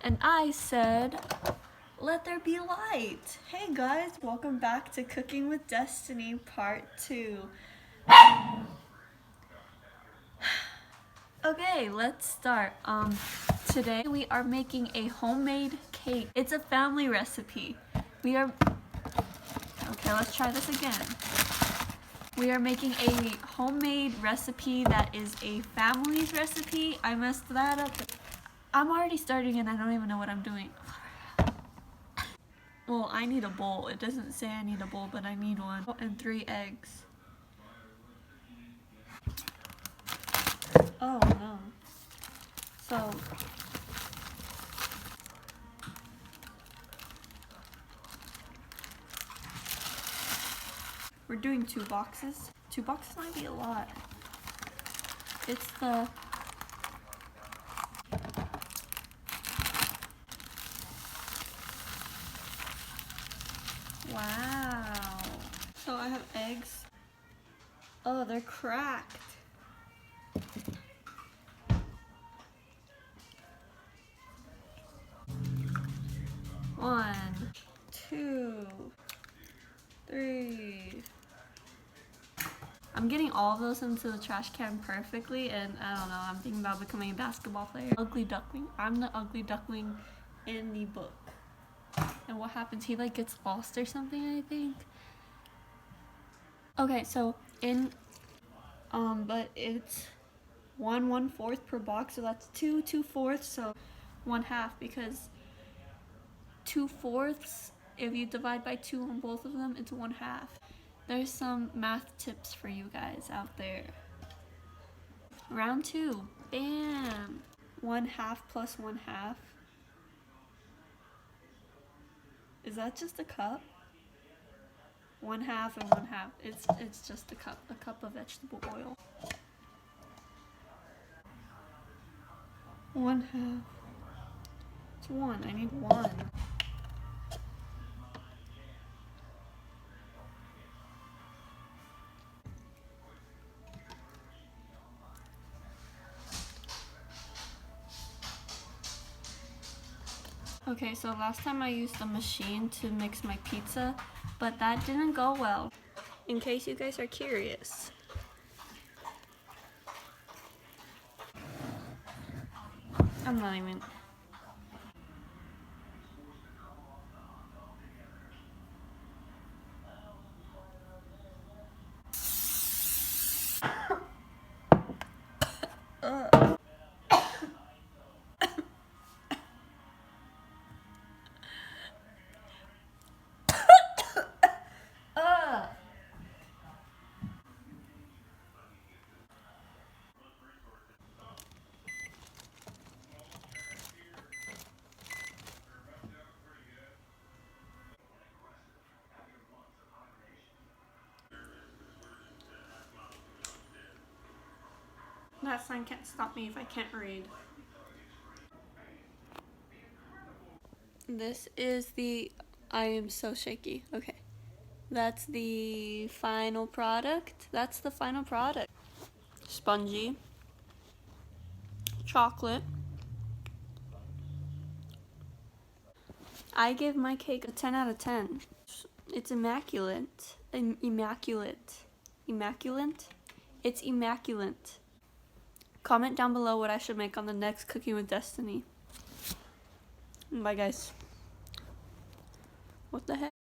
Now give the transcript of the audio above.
And I said, let there be light. Hey guys, welcome back to Cooking with Destiny Part 2. Okay, let's start. Today we are making a homemade cake. It's a family recipe. Okay, let's try this again. We are making a homemade recipe that is a family's recipe. I messed that up. I'm already starting and I don't even know what I'm doing. Well, I need a bowl. It doesn't say I need a bowl, but I need one. And 3 eggs. Oh no. So, we're doing 2 boxes. 2 boxes might be a lot. It's the... Wow. So I have eggs. Oh, they're cracked. One, 2, 3. I'm getting all of those into the trash can perfectly, and I don't know, I'm thinking about becoming a basketball player. Ugly duckling. I'm the ugly duckling in the book. And what happens? He like gets lost or something, I think. Okay, so but it's 1/4 per box, so that's 2 2/4, so 1/2, because 2/4, if you divide by 2 on both of them, it's 1/2. There's some math tips for you guys out there. Round 2, bam! 1/2 plus 1/2. Is that just a cup? 1/2 and 1/2. It's just a cup of vegetable oil. 1/2. It's 1. I need 1. Okay, so last time I used a machine to mix my pizza, but that didn't go well. In case you guys are curious. I'm not even... That sign can't stop me if I can't read. This is the... I am so shaky. Okay. That's the final product. That's the final product. Spongy. Chocolate. I give my cake a 10 out of 10. It's immaculate. Immaculate. Immaculate? It's immaculate. Comment down below what I should make on the next Cooking with Destiny. Bye guys. What the heck?